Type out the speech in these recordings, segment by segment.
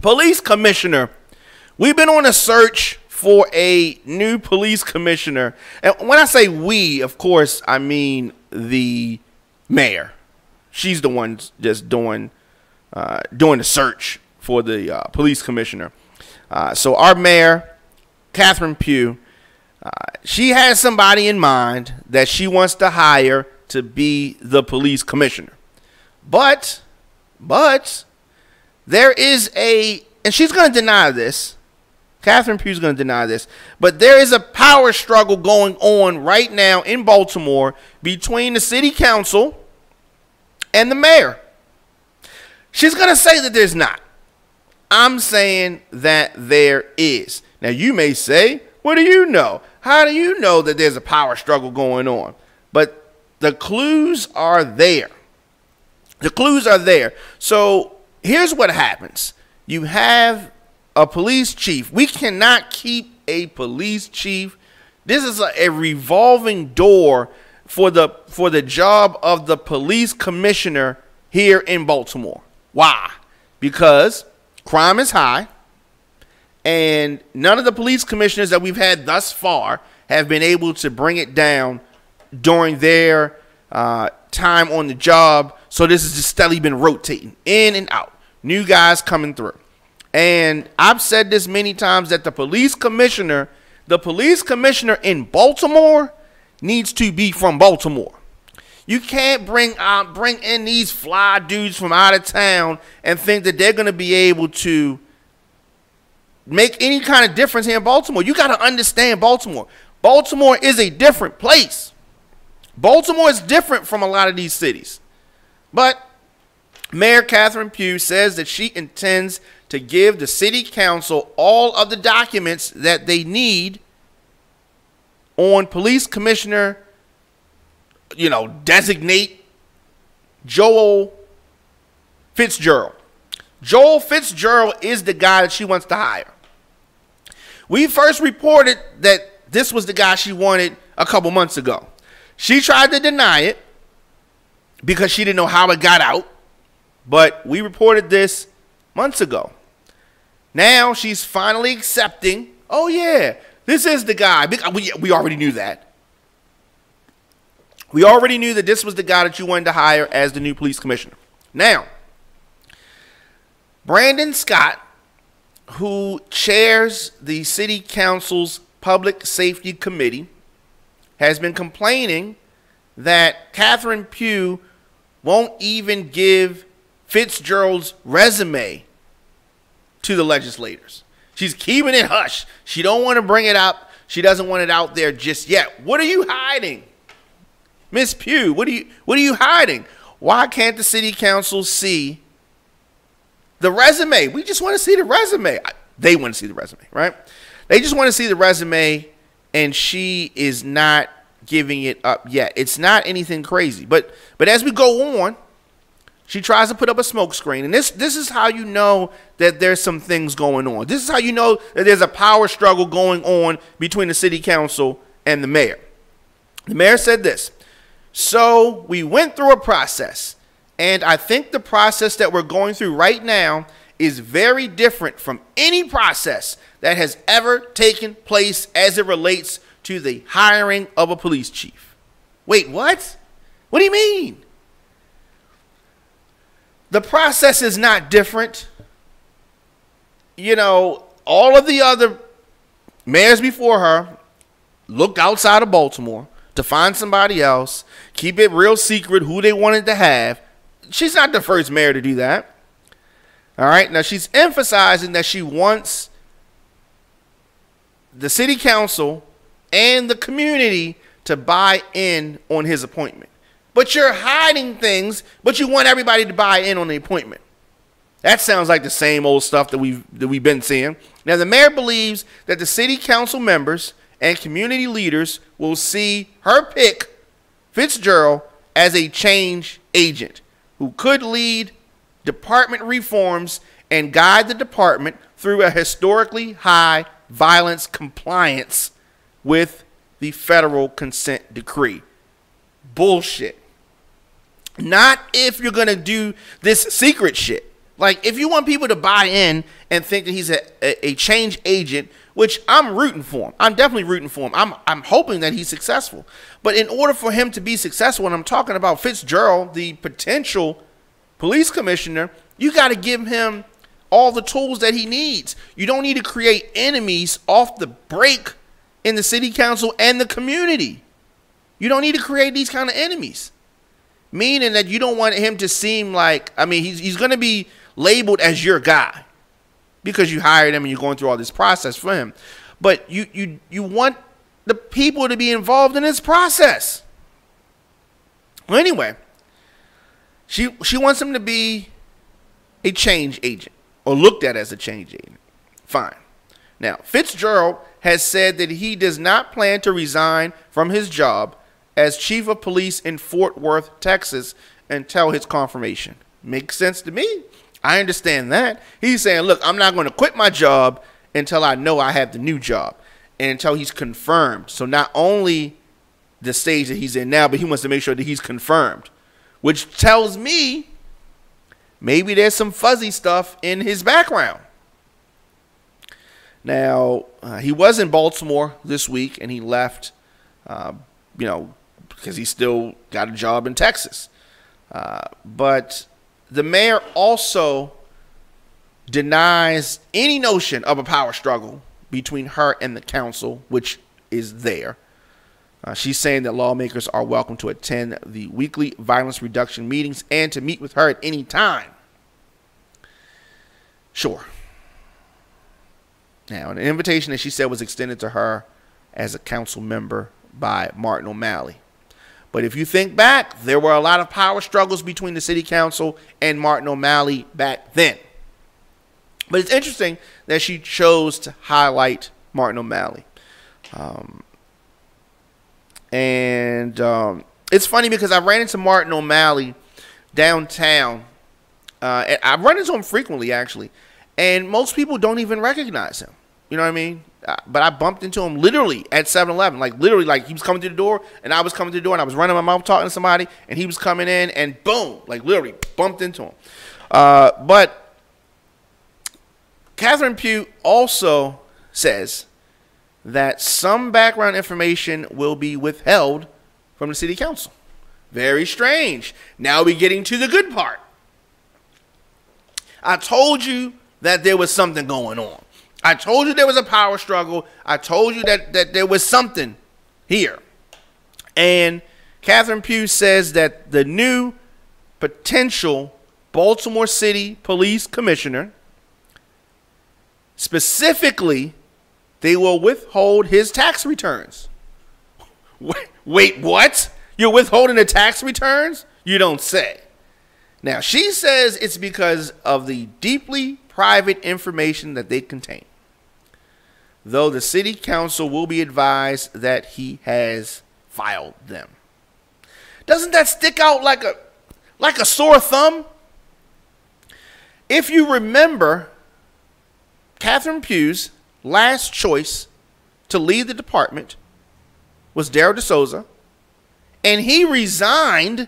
Police commissioner. We've been on a search for a new police commissioner. And when I say we, of course, I mean the mayor. She's the one just doing the search for the police commissioner. So our mayor, Catherine Pugh, she has somebody in mind that she wants to hire to be the police commissioner. But there is and she's going to deny this. Catherine Pugh's going to deny this. But there is a power struggle going on right now in Baltimore between the city council and the mayor. She's going to say that there's not. I'm saying that there is. Now, you may say, what do you know? How do you know that there's a power struggle going on? But the clues are there. The clues are there. So here's what happens. You have a police chief. We cannot keep a police chief. This is a revolving door for the job of the police commissioner here in Baltimore. Why? Because crime is high, and none of the police commissioners that we've had thus far have been able to bring it down during their time on the job. So this has just steadily been rotating in and out. New guys coming through. And I've said this many times that the police commissioner in Baltimore needs to be from Baltimore. You can't bring in these fly dudes from out of town and think that they're going to be able to make any kind of difference here in Baltimore. You got to understand Baltimore. Baltimore is a different place. Baltimore is different from a lot of these cities. But Mayor Catherine Pugh says that she intends to give the city council all of the documents that they need on police commissioner, designate Joel Fitzgerald. Joel Fitzgerald is the guy that she wants to hire. We first reported that this was the guy she wanted a couple months ago. She tried to deny it because she didn't know how it got out, but we reported this months ago. Now she's finally accepting, oh yeah, this is the guy. We already knew that. We already knew that this was the guy that you wanted to hire as the new police commissioner. Now, Brandon Scott, who chairs the city council's public safety committee, has been complaining that Catherine Pugh won't even give Fitzgerald's resume to the legislators. She's keeping it hush. She don't want to bring it up. She doesn't want it out there just yet. What are you hiding? Miss Pugh, what are you hiding? Why can't the city council see the resume? We just want to see the resume. They want to see the resume, right? They just want to see the resume, and she is not giving it up yet. It's not anything crazy. But as we go on, she tries to put up a smoke screen. And this is how you know that there's some things going on. This is how you know that there's a power struggle going on between the city council and the mayor. The mayor said this. So we went through a process, and I think the process that we're going through right now is very different from any process that has ever taken place as it relates to the hiring of a police chief. Wait, what? What do you mean? The process is not different. All of the other mayors before her looked outside of Baltimore to find somebody else, keep it real secret who they wanted to have. She's not the first mayor to do that. All right. Now, she's emphasizing that she wants the city council and the community to buy in on his appointment. But you're hiding things, but you want everybody to buy in on the appointment. That sounds like the same old stuff that we've been seeing. Now, the mayor believes that the city council members and community leaders will see her pick, Fitzgerald, as a change agent who could lead department reforms and guide the department through a historically high violence compliance with the federal consent decree. Bullshit. Not if you're going to do this secret shit. Like, if you want people to buy in and think that he's a change agent, which I'm rooting for him. I'm definitely rooting for him. I'm hoping that he's successful. But in order for him to be successful, and I'm talking about Fitzgerald, the potential police commissioner, you got to give him all the tools that he needs. You don't need to create enemies off the break in the city council and the community. You don't need to create these kind of enemies. Meaning that you don't want him to seem like, I mean, he's going to be labeled as your guy because you hired him and you're going through all this process for him. But you want the people to be involved in this process. Well, anyway, she wants him to be a change agent or looked at as a change agent. Fine. Now, Fitzgerald has said that he does not plan to resign from his job as chief of police in Fort Worth, Texas, until his confirmation. Makes sense to me. I understand that. He's saying, look, I'm not going to quit my job until I know I have the new job and until he's confirmed. So not only the stage that he's in now, but he wants to make sure that he's confirmed, which tells me maybe there's some fuzzy stuff in his background. Now, he was in Baltimore this week, and he left, because he still got a job in Texas. But the mayor also denies any notion of a power struggle between her and the council, which is there. She's saying that lawmakers are welcome to attend the weekly violence reduction meetings and to meet with her at any time. Sure. Now, an invitation that she said was extended to her as a council member by Martin O'Malley. But if you think back, there were a lot of power struggles between the city council and Martin O'Malley back then. But it's interesting that she chose to highlight Martin O'Malley. It's funny because I ran into Martin O'Malley downtown. And I run into him frequently, actually. And most people don't even recognize him. You know what I mean? But I bumped into him literally at 7-Eleven. Like, literally, like, he was coming through the door, and I was coming through the door, and I was running my mouth talking to somebody, and he was coming in, and boom, like, literally bumped into him. But Catherine Pugh also says that some background information will be withheld from the city council. Very strange. Now we're getting to the good part. I told you that there was something going on. I told you there was a power struggle. I told you that there was something here. And Catherine Pugh says that the new potential Baltimore City Police Commissioner, specifically, they will withhold his tax returns. Wait, what? You're withholding the tax returns? You don't say. Now, she says it's because of the deeply private information that they contain, though the city council will be advised that he has filed them. Doesn't that stick out like a sore thumb? If you remember, Catherine Pugh's last choice to lead the department was Darryl DeSouza, and he resigned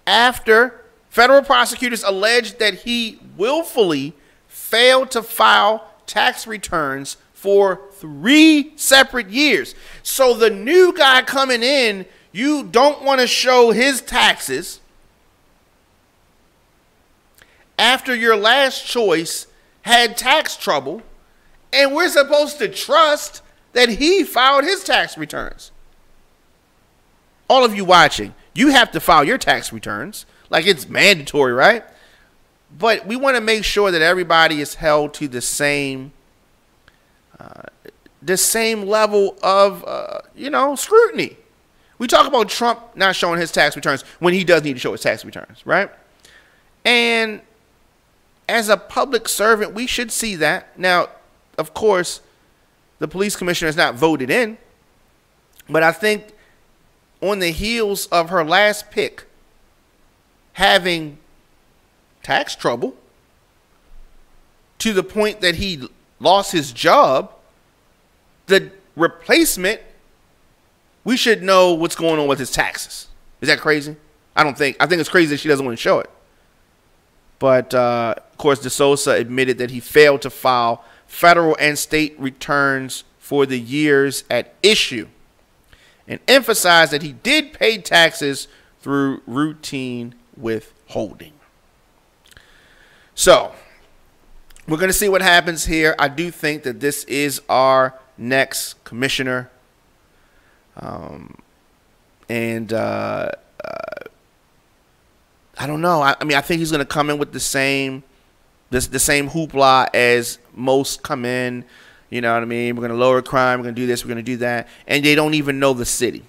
after federal prosecutors alleged that he willfully failed to file tax returns for 3 separate years. So the new guy coming in, you don't want to show his taxes after your last choice had tax trouble, and we're supposed to trust that he filed his tax returns. All of you watching, you have to file your tax returns. Like, it's mandatory, right? But we want to make sure that everybody is held to the same level of, scrutiny. We talk about Trump not showing his tax returns when he does need to show his tax returns, right? And as a public servant, we should see that. Now, of course, the police commissioner is not voted in, but I think on the heels of her last pick having tax trouble to the point that he lost his job, the replacement, we should know what's going on with his taxes. Is that crazy? I think it's crazy that she doesn't want to show it. But, of course, DeSouza admitted that he failed to file federal and state returns for the years at issue and emphasized that he did pay taxes through routine withholding. So, we're going to see what happens here. I do think that this is our next commissioner. I don't know. I mean, I think he's going to come in with the same hoopla as most come in. You know what I mean? We're going to lower crime. We're going to do this. We're going to do that. And they don't even know the city.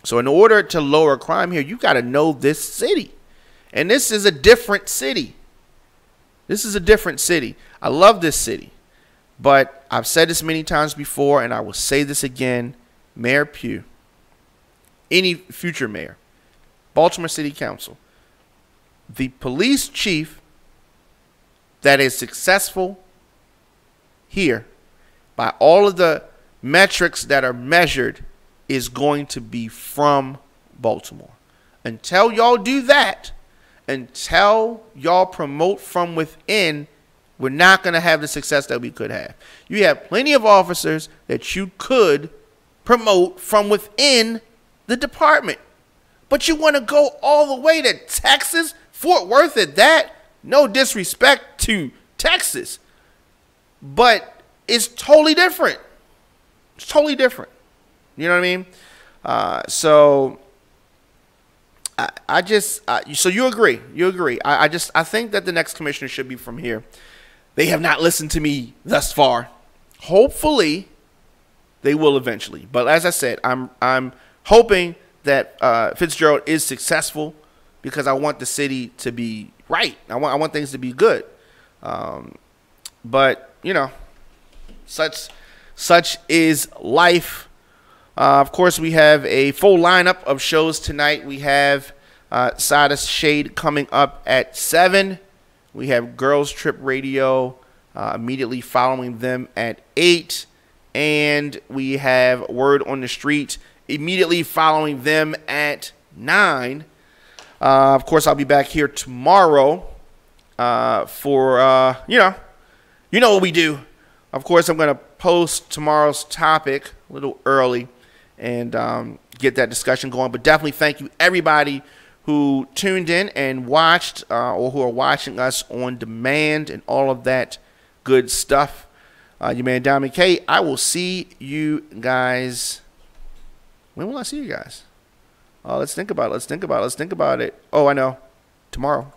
So in order to lower crime here, you got to know this city. And this is a different city. This is a different city. I love this city. But I've said this many times before, and I will say this again. Mayor Pugh, any future mayor, Baltimore City Council, the police chief that is successful here by all of the metrics that are measured is going to be from Baltimore. Until y'all do that, until y'all promote from within, we're not going to have the success that we could have. You have plenty of officers that you could promote from within the department. But you want to go all the way to Texas, Fort Worth at that? No disrespect to Texas. But it's totally different. It's totally different. You know what I mean? So you agree. You agree. I think that the next commissioner should be from here. They have not listened to me thus far. Hopefully, they will eventually. But as I said, I'm hoping that Fitzgerald is successful because I want the city to be right. I want things to be good. But you know, such is life. Of course, we have a full lineup of shows tonight. We have Side of Shade coming up at 7. We have Girls Trip Radio immediately following them at 8. And we have Word on the Street immediately following them at 9. Of course, I'll be back here tomorrow for, you know what we do. Of course, I'm going to post tomorrow's topic a little early and get that discussion going. But definitely thank you, everybody who tuned in and watched or who are watching us on demand and all of that good stuff. Your man, Diamond K. I will see you guys. When will I see you guys? Let's think about it. Oh, I know. Tomorrow.